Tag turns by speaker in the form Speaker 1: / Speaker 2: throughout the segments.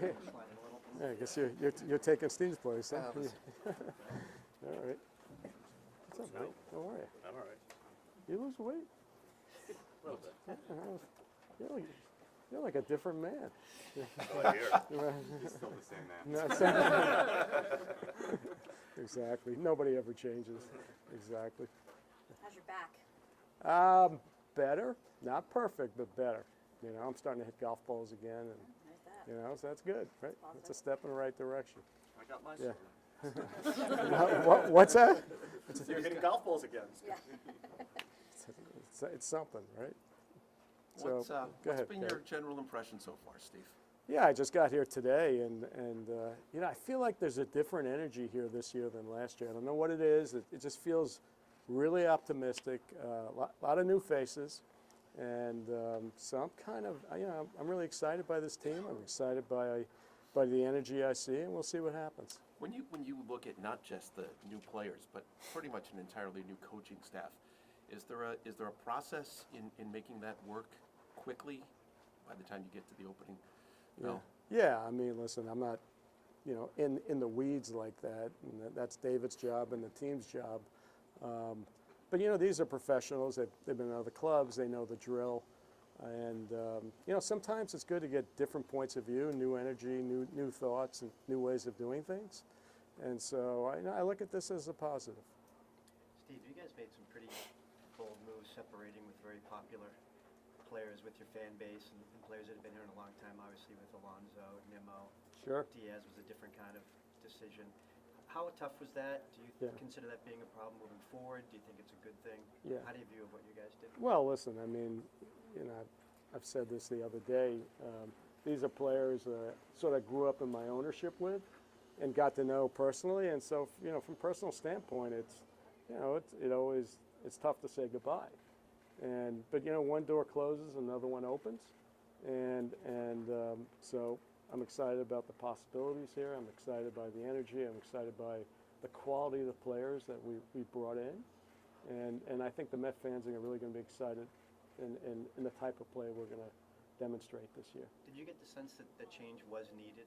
Speaker 1: Yeah, I guess you're taking Steve's place, huh? All right. What's up, mate? How are you?
Speaker 2: I'm all right.
Speaker 1: You lose weight?
Speaker 2: A little bit.
Speaker 1: You're like a different man.
Speaker 2: Oh, I hear.
Speaker 3: He's still the same man.
Speaker 1: No, it's- exactly. Nobody ever changes. Exactly.
Speaker 4: How's your back?
Speaker 1: Better. Not perfect, but better. You know, I'm starting to hit golf balls again, and
Speaker 4: How's that?
Speaker 1: you know, so that's good, right? It's a step in the right direction.
Speaker 3: I got my
Speaker 1: Yeah.
Speaker 3: story.
Speaker 1: What's that?
Speaker 3: You're hitting golf balls again.
Speaker 4: Yeah.
Speaker 1: It's something, right?
Speaker 5: What's
Speaker 1: go
Speaker 5: been
Speaker 1: ahead,
Speaker 5: your general impression so far, Steve?
Speaker 1: Yeah, I just got here today, and you know, I feel like there's a different energy here this year than last year. I don't know what it is. It just feels really optimistic. A lot of new faces, and so I'm kind of, you know, I'm really excited by this team. I'm excited by the energy I see, and we'll see what happens.
Speaker 5: When you look at not just the new players, but pretty much an entirely new coaching staff, is there a process in making that work quickly by the time you get to the opening? No.
Speaker 1: Yeah, I mean, listen, I'm not, you know, in the weeds like that, and that's David's job and the team's job. But, you know, these are professionals. They've been in other clubs. They know the drill. And, you know, sometimes it's good to get different points of view, new energy, new thoughts, and new ways of doing things. And so I look at this as a positive.
Speaker 6: Steve, you guys made some pretty bold moves separating with very popular players with your fan base and players that have been here in a long time, obviously with Alonso, Nimmo.
Speaker 1: Sure.
Speaker 6: Diaz was a different kind of decision. How tough was that? Do you
Speaker 1: Yeah.
Speaker 6: consider that being a problem moving forward? Do you think it's a good thing?
Speaker 1: Yeah.
Speaker 6: How do you view of what you guys did?
Speaker 1: Well, listen, I mean, you know, I've said this the other day. These are players that I sort of grew up in my ownership with and got to know personally. And so, you know, from a personal standpoint, it's, you know, it's tough to say goodbye. But, you know, one door closes, another one opens. And so I'm excited about the possibilities here. I'm excited by the energy. I'm excited by the quality of the players that we brought in. And I think the Met fans are really going to be excited in the type of play we're going to demonstrate this year.
Speaker 6: Did you get the sense that the change was needed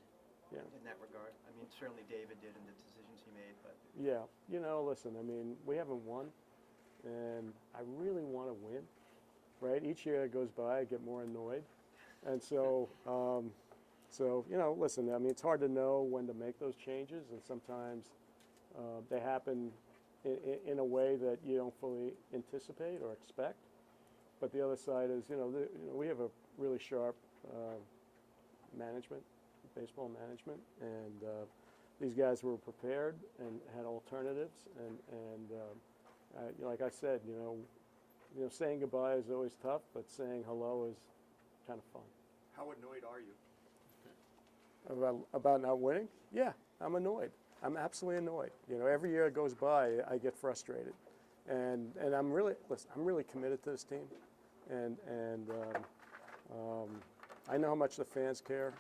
Speaker 6: in that regard? I mean, certainly David did in the decisions he made, but...
Speaker 1: Yeah. You know, listen, I mean, we haven't won, and I really want to win, right? Each year that goes by, I get more annoyed. And so, you know, listen, I mean, it's hard to know when to make those changes, and sometimes they happen in a way that you don't fully anticipate or expect. But the other side is, you know, we have a really sharp management, baseball management, and these guys were prepared and had alternatives. And like I said, you know, saying goodbye is always tough, but saying hello is kind of fun.
Speaker 3: How annoyed are you?
Speaker 1: About not winning? Yeah, I'm annoyed. I'm absolutely annoyed. You know, every year it goes by, I get frustrated, and I'm really committed to this team, and I know how much the fans care.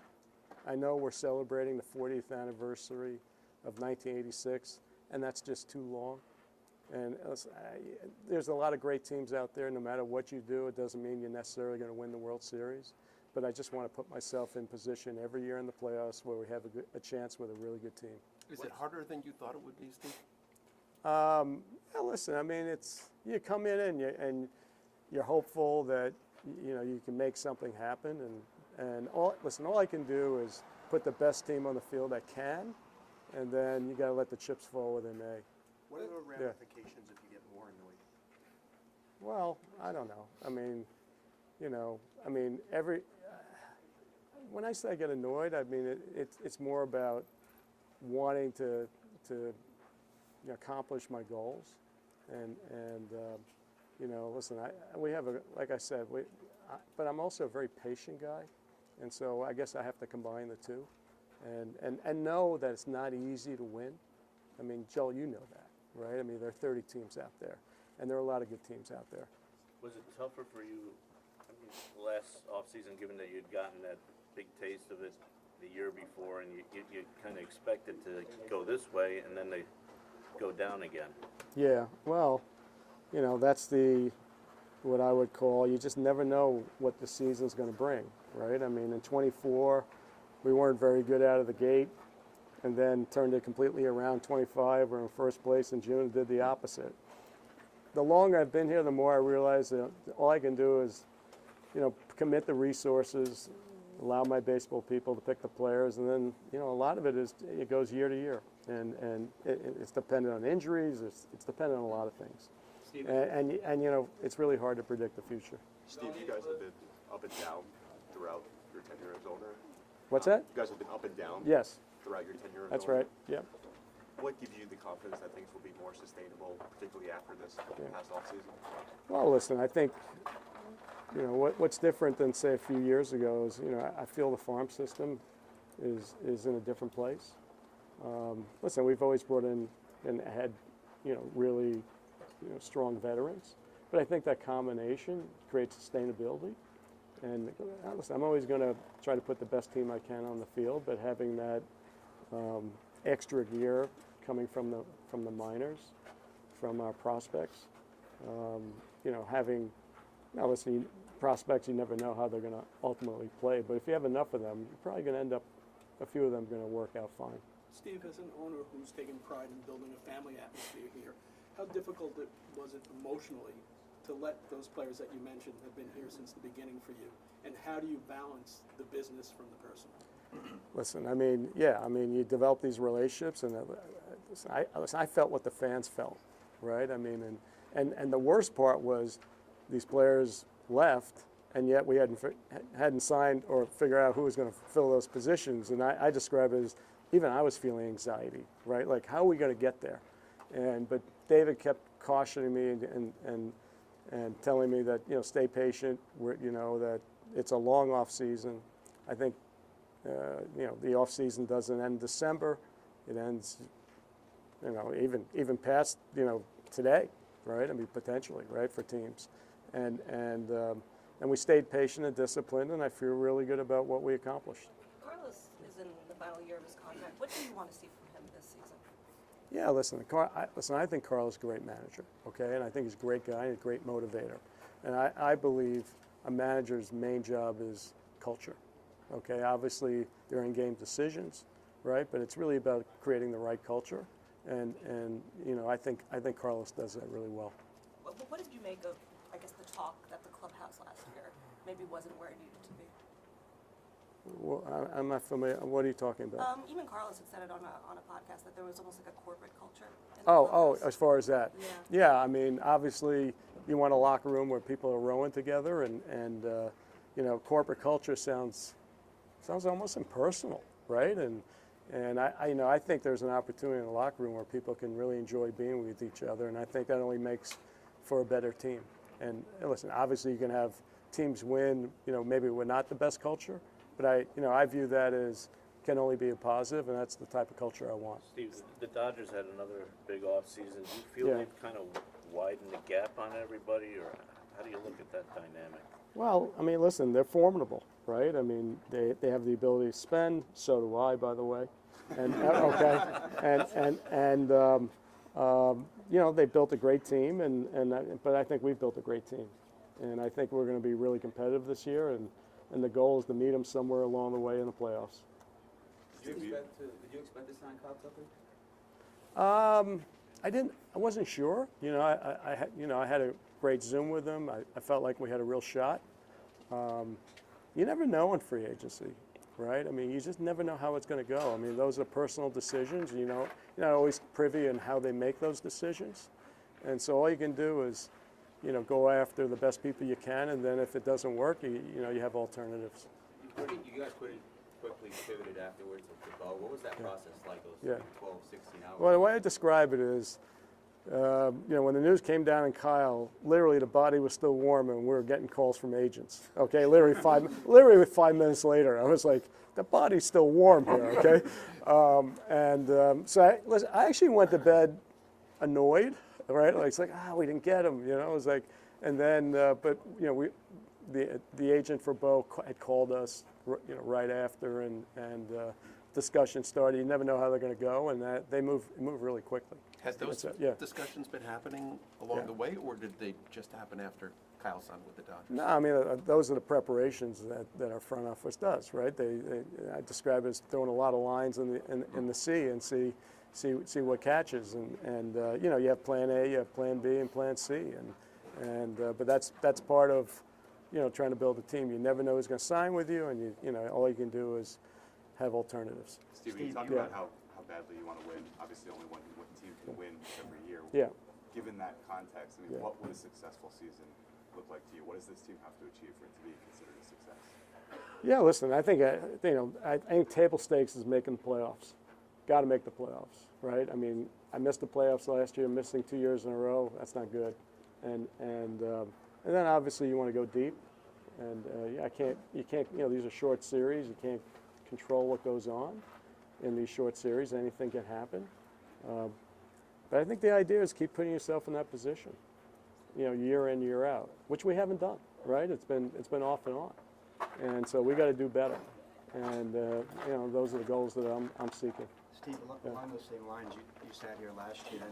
Speaker 1: I know we're celebrating the 40th anniversary of 1986, and that's just too long. And there's a lot of great teams out there. No matter what you do, it doesn't mean you're necessarily going to win the World Series. But I just want to put myself in position every year in the playoffs where we have a chance with a really good team.
Speaker 5: Is it harder than you thought it would be, Steve?
Speaker 1: Yeah, listen, I mean, you come in and you're hopeful that you know you can make something happen, and all I can do is put the best team on the field I can, and then you got to let the chips fall where they may.
Speaker 3: What are the ramifications if you get more annoyed?
Speaker 1: Well, I don't know. I mean, you know, when I say I get annoyed, I mean it's more about wanting to you know, accomplish my goals, and you know, listen, we have like I said, but I'm also a very patient guy, and so I guess I have to combine the two, and know that it's not easy to win. I mean, Joel, you know that, right? I mean, there are 30 teams out there, and there are a lot of good teams out there.
Speaker 2: Was it tougher for you, I mean, last offseason, given that you'd gotten that big taste of it the year before, and you kind of expected to go this way, and then they go down again?
Speaker 1: Yeah, well, you know, that's what I would call, you just never know what the season's going to bring, right? I mean, in 24, we weren't very good out of the gate, and then turned it completely around. 25, we're in first place in June and did the opposite. The longer I've been here, the more I realize that all I can do is, commit the resources, allow my baseball people to pick the players, and then, a lot of it goes year to year. And it's dependent on injuries, it's dependent on a lot of things.
Speaker 3: Steve,
Speaker 1: And it's really hard to predict the future.
Speaker 7: Steve, you guys have been up and down throughout your tenure as owner.
Speaker 1: What's that?
Speaker 7: You guys have been up and down
Speaker 1: Yes,
Speaker 7: throughout your tenure as
Speaker 1: that's
Speaker 7: owner.
Speaker 1: right, yeah.
Speaker 7: What gives you the confidence that things will be more sustainable, particularly after this past offseason?
Speaker 1: Well, listen, I think, what's different than, say, a few years ago is, I feel the farm system is in a different place. Listen, we've always brought in and had, really, strong veterans. But I think that combination creates sustainability. And listen, I'm always going to try to put the best team I can on the field, but having that extra gear coming from the minors, from our prospects, listen, prospects, you never know how they're going to ultimately play. But if you have enough of them, you're probably going to end up, a few of them going to work out fine.
Speaker 8: Steve, as an owner who's taken pride in building a family atmosphere here, how difficult was it emotionally to let those players that you mentioned have been here since the beginning for you? And how do you balance the business from the personal?
Speaker 1: Listen, you develop these relationships, and I felt what the fans felt, right? And the worst part was these players left, and yet we hadn't signed or figured out who was going to fill those positions. And I describe it as, even I was feeling anxiety, right? Like, how are we going to get there? But David kept cautioning me and telling me that, stay patient. That it's a long off season. I think, the off season doesn't end December. It ends, even past, today, right? Potentially, right, for teams. And we stayed patient and disciplined, and I feel really good about what we accomplished.
Speaker 9: Carlos is in the final year of his contract. What do you want to see from him this season?
Speaker 1: Yeah, listen, I think Carlos is a great manager, okay? And I think he's a great guy and a great motivator. And I believe a manager's main job is culture, okay? Obviously, they're in-game decisions, right? But it's really about creating the right culture. And I think Carlos does that really well.
Speaker 9: What did you make of, I guess, the talk that the clubhouse last year maybe wasn't where it needed to be?
Speaker 1: Well, I'm not familiar. What are you talking about?
Speaker 9: Even Carlos had said it on a podcast that there was almost like a corporate culture. In the
Speaker 1: Oh,
Speaker 9: clubhouse.
Speaker 1: as far as that.
Speaker 9: Yeah.
Speaker 1: Yeah, obviously you want a locker room where people are rowing together, and corporate culture sounds almost impersonal, right? And I think there's an opportunity in the locker room where people can really enjoy being with each other, and I think that only makes for a better team. And listen, obviously you can have teams win, maybe we're not the best culture, but I view that as can only be a positive, and that's the type of culture I want.
Speaker 2: Steve, the Dodgers had another big offseason. Do you feel
Speaker 1: Yeah.
Speaker 2: they've kind of widened the gap on everybody, or how do you look at that dynamic?
Speaker 1: Well, listen, they're formidable, right? They have the ability to spend. So do I, by the way. And okay, they built a great team, but I think we've built a great team, and I think we're going to be really competitive this year, and the goal is to meet them somewhere along the way in the playoffs.
Speaker 10: Did you expect to sign Kyle Tucker?
Speaker 1: I wasn't sure. I had a great Zoom with him. I felt like we had a real shot. You never know in free agency, right? You just never know how it's going to go. Those are personal decisions. You're not always privy in how they make those decisions. And so all you can do is, go after the best people you can, and then if it doesn't work, you have alternatives.
Speaker 10: You guys quickly pivoted afterwards to Bo. What was that process like, those 12, 16 hours?
Speaker 1: Well, the way I describe it is, when the news came down in Kyle, literally the body was still warm, and we were getting calls from agents. Okay, literally 5 minutes later, I was like, the body's still warm here. Okay, so I actually went to bed annoyed. Right, like it's like we didn't get him. It was like, and then but the agent for Bo had called us right after, and discussion started. You never know how they're going to go, and they move really quickly.
Speaker 5: Has those discussions been happening along the way, or did they just happen after Kyle's son with the Dodgers.
Speaker 1: No, I mean, those are the preparations that our front office does, right? I describe it as throwing a lot of lines in the sea and see what catches. And you know, you have plan A, you have plan B, and plan C. But that's part of, you know, trying to build a team. You never know who's going to sign with you, and you know, all you can do is have alternatives.
Speaker 7: Steve, you talk about how badly you want to win. Obviously, only one team can win every year.
Speaker 1: Yeah.
Speaker 7: Given that context, I mean, what would a successful season look like to you? What does this team have to achieve for it to be considered a success?
Speaker 1: Yeah, listen, I think I think table stakes is making the playoffs. Got to make the playoffs, right? I mean, I missed the playoffs last year, missing 2 years in a row. That's not good. And then obviously you want to go deep. And you can't, you know, these are short series. You can't control what goes on in these short series. Anything can happen. But I think the idea is keep putting yourself in that position, you know, year in, year out, which we haven't done, right? It's been off and on. And so we got to do better. And, you know, those are the goals that I'm seeking.
Speaker 6: Steve, along those same lines, you sat here last year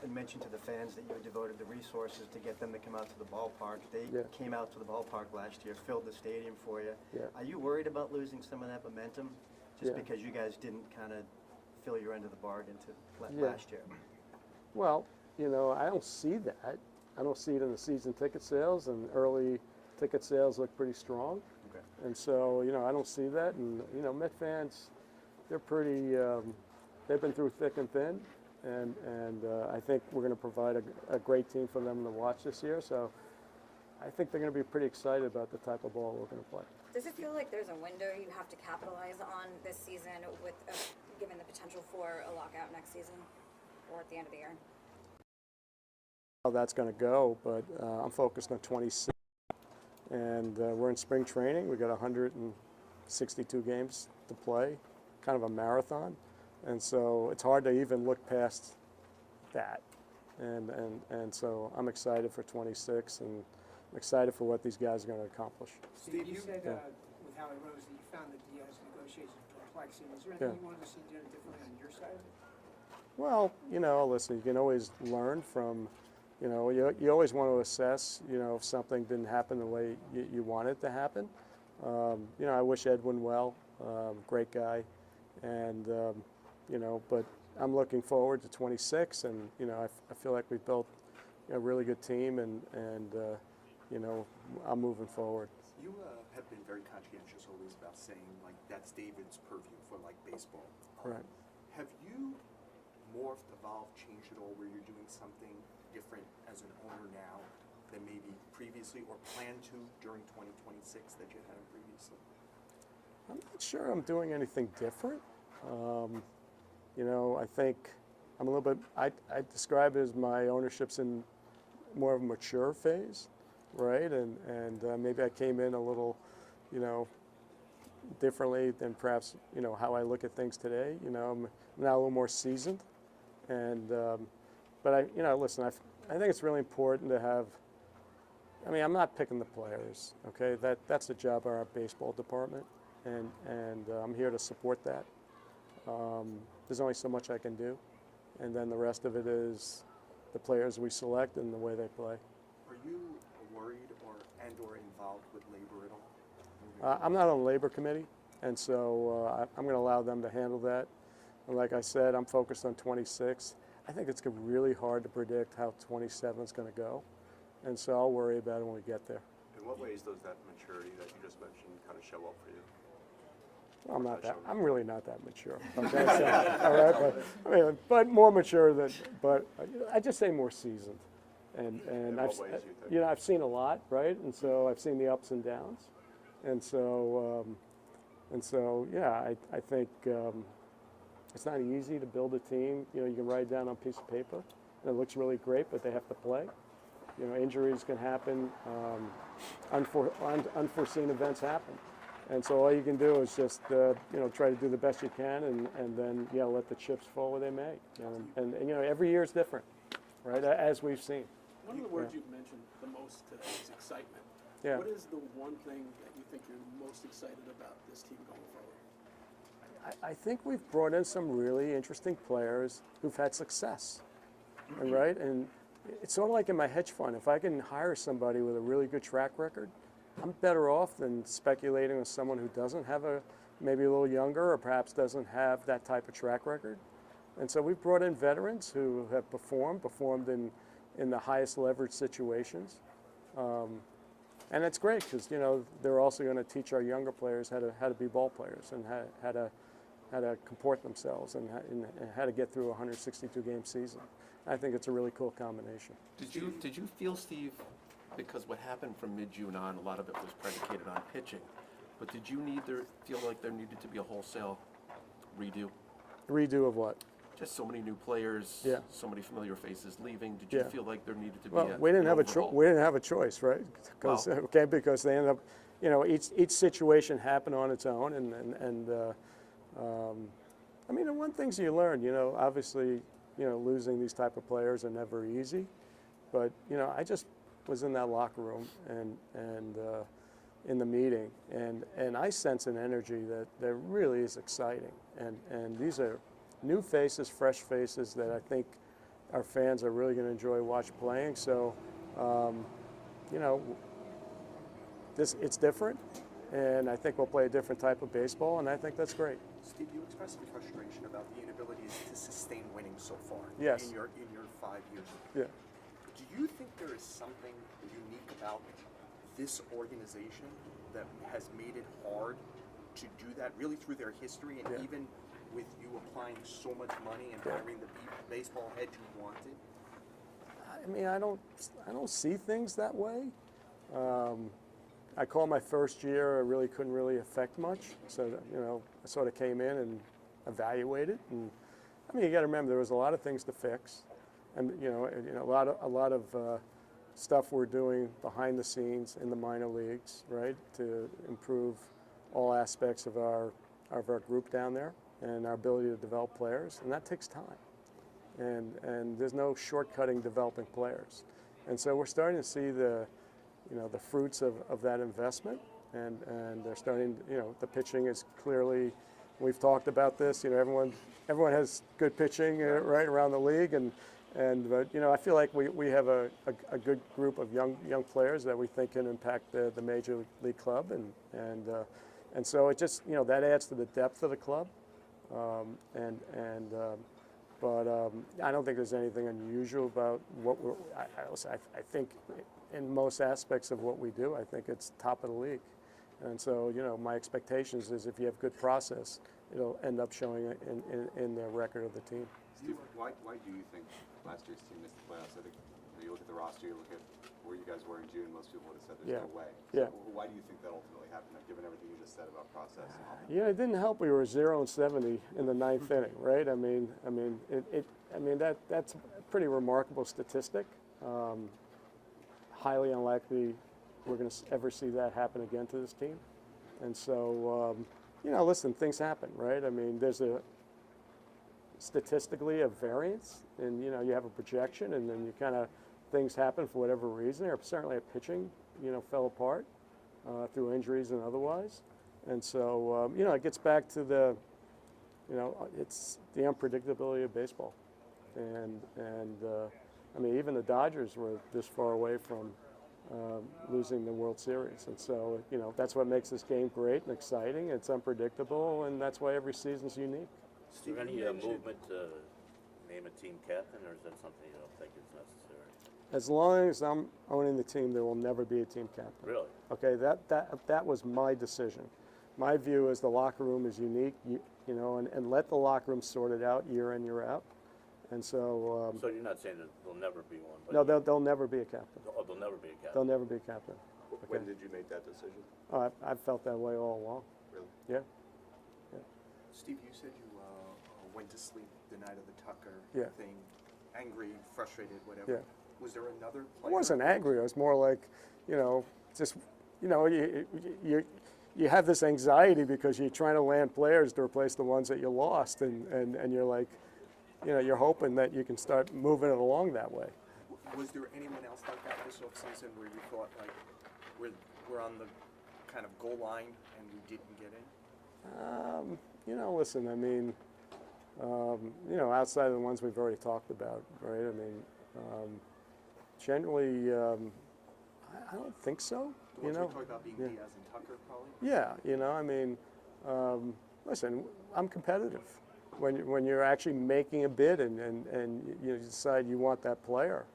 Speaker 6: and mentioned to the fans that you had devoted the resources to get them to come out to the ballpark. They came out to the ballpark last year, filled the stadium for you.
Speaker 1: Yeah.
Speaker 6: Are you worried about losing some of that momentum just because you guys didn't kind of fill your end of the bargain last year?
Speaker 1: Well, you know, I don't see that. I don't see it in the season ticket sales, and early ticket sales look pretty strong.
Speaker 6: Okay.
Speaker 1: And so, you know, I don't see that. And, you know, Met fans, they're pretty, they've been through thick and thin. And I think we're going to provide a great team for them to watch this year. So I think they're going to be pretty excited about the type of ball we're going to play.
Speaker 4: Does it feel like there's a window you have to capitalize on this season with given the potential for a lockout next season or at the end of the year?
Speaker 1: How that's going to go, but I'm focused on 26. And we're in spring training. We've got 162 games to play, kind of a marathon. And so it's hard to even look past that. And so I'm excited for 26, and I'm excited for what these guys are going to accomplish.
Speaker 11: Steve, you said with Howie Rose that you found that Diaz negotiations perplexing. Is there anything you wanted to see done differently on your side of it?
Speaker 1: Well, you know, listen, you can always learn from, you know, you always want to assess, you know, if something didn't happen the way you want it to happen. You know, I wish Edwin well, great guy, and, you know, but I'm looking forward to 26, and, you know, I feel like we've built a really good team, and you know, I'm moving forward.
Speaker 3: You have been very conscientious always about saying, like, that's David's purview for, like, baseball.
Speaker 1: Right.
Speaker 3: Have you morphed, evolved, changed at all where you're doing something different as an owner now than maybe previously, or plan to during 2026 that you hadn't previously?
Speaker 1: I'm not sure I'm doing anything different. You know, I think I'm a little bit, I describe it as my ownership's in more of a mature phase, right? And maybe I came in a little, you know, differently than perhaps, you know, how I look at things today. You know, I'm now a little more seasoned. And, but you know, listen, I think it's really important to have, I mean, I'm not picking the players, okay? That's the job of our baseball department, and I'm here to support that. There's only so much I can do, and then the rest of it is the players we select and the way they play.
Speaker 3: Are you worried or involved with labor at all?
Speaker 1: I'm not on the labor committee, and so I'm going to allow them to handle that. And like I said, I'm focused on 26. I think it's really hard to predict how 27 is going to go, and so I'll worry about it when we get there.
Speaker 7: In what ways does that maturity that you just mentioned kind of show up for you?
Speaker 1: Well, I'm really not that mature. Okay, so, all right, but I mean, but more mature than, but I just say more seasoned, and I've,
Speaker 7: what ways do you think?
Speaker 1: you know, I've seen a lot, right? And so I've seen the ups and downs, and so yeah, I think it's not easy to build a team. You know, you can write it down on a piece of paper, and it looks really great, but they have to play. You know, injuries can happen, unforeseen events happen. And so all you can do is just, you know, try to do the best you can, and then, yeah, let the chips fall where they may. And you know, every year is different, right, as we've seen.
Speaker 8: One of the words you've mentioned the most today is excitement.
Speaker 1: Yeah.
Speaker 8: What is the one thing that you think you're most excited about this team going forward?
Speaker 1: I think we've brought in some really interesting players who've had success, right? And it's sort of like in my hedge fund. If I can hire somebody with a really good track record, I'm better off than speculating with someone who doesn't have maybe a little younger or perhaps doesn't have that type of track record. And so we've brought in veterans who have performed in the highest leverage situations. And it's great because, you know, they're also going to teach our younger players how to be ball players and how to comport themselves and how to get through a 162-game season. I think it's a really cool combination.
Speaker 5: Did you feel, Steve, because what happened from mid-June on, a lot of it was predicated on pitching, but did you feel like there needed to be a wholesale redo?
Speaker 1: Redo of what?
Speaker 5: Just so many new players,
Speaker 1: Yeah.
Speaker 5: so many familiar faces leaving. Did you
Speaker 1: Yeah.
Speaker 5: feel like there needed to be
Speaker 1: Well, we didn't have a choice, right?
Speaker 5: Well.
Speaker 1: Because they ended up, you know, each situation happened on its own, and I mean, the one things you learn, you know, obviously, you know, losing these type of players are never easy, but you know, I just was in that locker room and in the meeting, and I sense an energy that really is exciting, and these are new faces, fresh faces that I think our fans are really going to enjoy playing. So, you know, it's different, and I think we'll play a different type of baseball, and I think that's great.
Speaker 3: Steve, you expressed some frustration about the inability to sustain winning so far.
Speaker 1: Yes.
Speaker 3: In your 5 years.
Speaker 1: Yeah.
Speaker 3: Do you think there is something unique about this organization that has made it hard to do that, really through their history, and
Speaker 1: Yeah.
Speaker 3: even with you applying so much money and
Speaker 1: Yeah.
Speaker 3: hiring the baseball head you wanted?
Speaker 1: I mean, I don't see things that way. I call my first year, I really couldn't affect much. So, you know, I sort of came in and evaluated. And I mean, you got to remember there was a lot of things to fix, and you know, a lot of stuff we're doing behind the scenes in the minor leagues, right, to improve all aspects of our group down there and our ability to develop players, and that takes time. And there's no shortcutting developing players. And so we're starting to see the fruits of that investment, and they're starting, you know, the pitching is clearly, we've talked about this, you know, everyone has good pitching right around the league, but you know, I feel like we have a good group of young players that we think can impact the major league club, and so it just, you know, that adds to the depth of the club, but I don't think there's anything unusual about what I think in most aspects of what we do, I think it's top of the league. And so, you know, my expectations is if you have good process, it'll end up showing in the record of the team.
Speaker 7: Steve, why do you think last year's team missed the playoffs? I think you look at the roster, you look at where you guys were in June, most people would have said there's no way. So why do you think that ultimately happened, given everything you just said about process and all that?
Speaker 1: Yeah, it didn't help. We were 0-70 in the ninth inning, right? I mean, that's a pretty remarkable statistic. Highly unlikely we're going to ever see that happen again to this team. And so, you know, listen, things happen, right? I mean, there's statistically a variance, and you know, you have a projection, and then you kind of, things happen for whatever reason. Or certainly a pitching, you know, fell apart through injuries and otherwise. And so, you know, it gets back to you know, it's the unpredictability of baseball. And I mean, even the Dodgers were this far away from losing the World Series. And so, you know, that's what makes this game great and exciting. It's unpredictable, and that's why every season's unique.
Speaker 2: Is there any movement to name a team captain, or is that something you don't think is necessary?
Speaker 1: As long as I'm owning the team, there will never be a team captain.
Speaker 2: Really?
Speaker 1: Okay, that was my decision. My view is the locker room is unique, you know, and let the locker room sort it out year in, year out. And so.
Speaker 2: So you're not saying that there'll never be one? But
Speaker 1: No, there'll never be a captain.
Speaker 2: Oh, there'll never be a captain.
Speaker 1: There'll never be a captain.
Speaker 7: When did you make that decision?
Speaker 1: Oh, I've felt that way all along.
Speaker 7: Really?
Speaker 1: Yeah.
Speaker 3: Steve, you said you went to sleep the night of the Tucker
Speaker 1: Yeah.
Speaker 3: thing, angry, frustrated, whatever.
Speaker 1: Yeah.
Speaker 3: Was there another
Speaker 1: I
Speaker 3: player?
Speaker 1: wasn't angry. I was more like, you know, just, you know, you have this anxiety because you're trying to land players to replace the ones that you lost, and you're like, you know, you're hoping that you can start moving it along that way.
Speaker 3: Was there anyone else like that this offseason where you thought, like, we're on the kind of goal line and we didn't get in?
Speaker 1: You know, listen, I mean, you know, outside of the ones we've already talked about, right? I mean, generally, I don't think so.
Speaker 3: The
Speaker 1: You
Speaker 3: ones
Speaker 1: know.
Speaker 3: we talk about being
Speaker 1: Yeah.
Speaker 3: Diaz and Tucker, probably.
Speaker 1: Yeah, you know, I mean, listen, I'm competitive. When you're actually making a bid and you decide you want that player,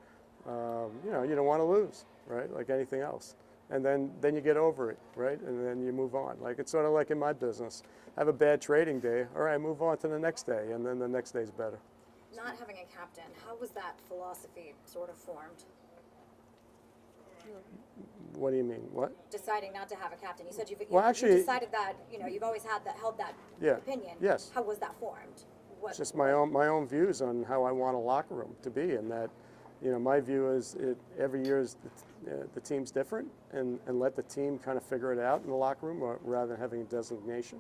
Speaker 1: you know, you don't want to lose, right? Like anything else. And then you get over it, right? And then you move on. Like it's sort of like in my business. I have a bad trading day, all right, move on to the next day, and then the next day's better.
Speaker 4: Not having a captain, how was that philosophy sort of formed?
Speaker 1: What do you mean? What?
Speaker 4: Deciding not to have a captain. You said you
Speaker 1: Actually-
Speaker 4: decided that, you know, you've always held that
Speaker 1: Yeah.
Speaker 4: opinion.
Speaker 1: Yes.
Speaker 4: How was that formed?
Speaker 1: It's just my own views on how I want a locker room to be, and that, you know, my view is every year is the team's different, and let the team kind of figure it out in the locker room, rather than having a designation.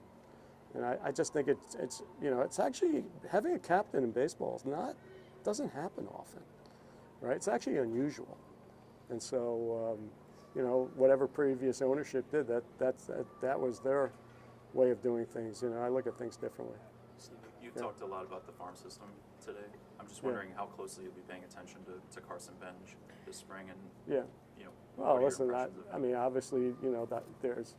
Speaker 1: And I just think it's you know, it's actually having a captain in baseball doesn't happen often, right? It's actually unusual, and so you know, whatever previous ownership did, that was their way of doing things. You know, I look at things differently.
Speaker 12: You talked a lot about the farm system today. I'm just wondering how closely you'll be paying attention to Carson Bench this spring, and you know.
Speaker 1: Well,
Speaker 12: what are your
Speaker 1: listen,
Speaker 12: impressions of
Speaker 1: I
Speaker 12: him?
Speaker 1: mean, obviously, you know, that there's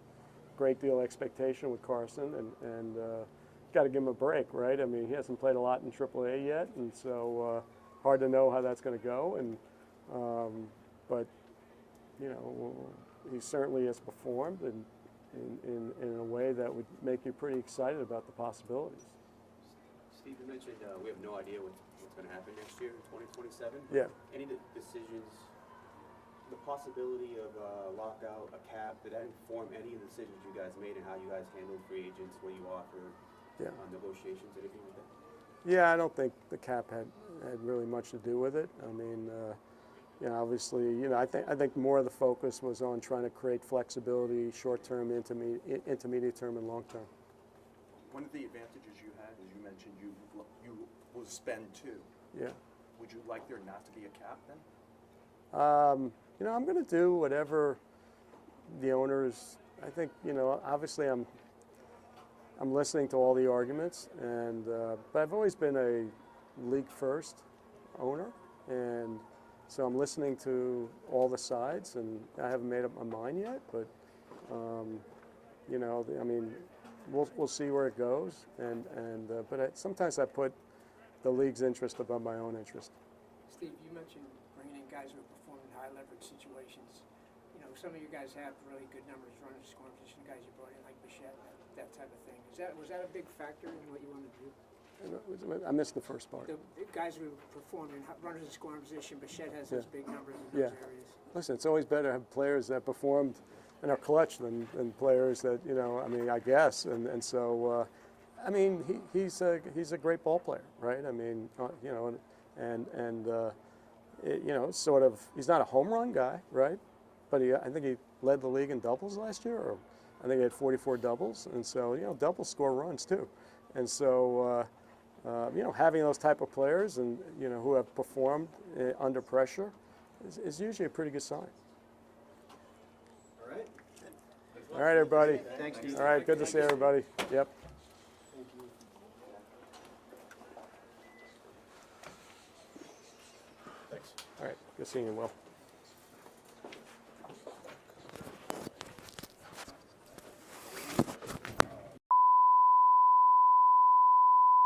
Speaker 1: a great deal of expectation with Carson, and got to give him a break, right? I mean, he hasn't played a lot in AAA yet, and so hard to know how that's going to go. And but you know, he certainly has performed in a way that would make you pretty excited about the possibilities.
Speaker 10: Steve, you mentioned we have no idea what's going to happen next year in 2027.
Speaker 1: Yeah.
Speaker 10: Any decisions, the possibility of a lockout, a cap, did that inform any of the decisions you guys made and how you guys handled free agents, what you offered, negotiations, anything like that?
Speaker 1: Yeah, I don't think the cap had really much to do with it. I mean, you know, obviously, you know, I think more of the focus was on trying to create flexibility, short-term, intermediate term, and long-term.
Speaker 3: One of the advantages you had, as you mentioned, you will spend too.
Speaker 1: Yeah.
Speaker 3: Would you like there not to be a cap then?
Speaker 1: You know, I'm going to do whatever the owners. I think, you know, obviously I'm listening to all the arguments, and but I've always been a league first owner, and so I'm listening to all the sides, and I haven't made up my mind yet. But you know, I mean, we'll see where it goes, but sometimes I put the league's interest above my own interest.
Speaker 11: Steve, you mentioned bringing in guys who are performing in high leverage situations. You know, some of you guys have really good numbers, runners, scoring position guys you brought in, like Bichette, that type of thing. Was that a big factor in what you wanted to do?
Speaker 1: I missed the first part.
Speaker 11: The guys who performed in runners in scoring position, Bichette has those big numbers in those areas.
Speaker 1: Listen, it's always better to have players that performed and are clutch than players that, you know, I mean, I guess. And so, I mean, he's a great ball player, right? I mean, you know, you know, sort of, he's not a home run guy, right? But I think he led the league in doubles last year, or I think he had 44 doubles. And so, you know, doubles score runs too. And so, you know, having those type of players and, you know, who have performed under pressure is usually a pretty good sign.
Speaker 3: All right.
Speaker 1: All right, everybody.
Speaker 6: Thanks, Steve.
Speaker 1: All right, good to see everybody. Yep. Thanks. All right, good seeing you, Will.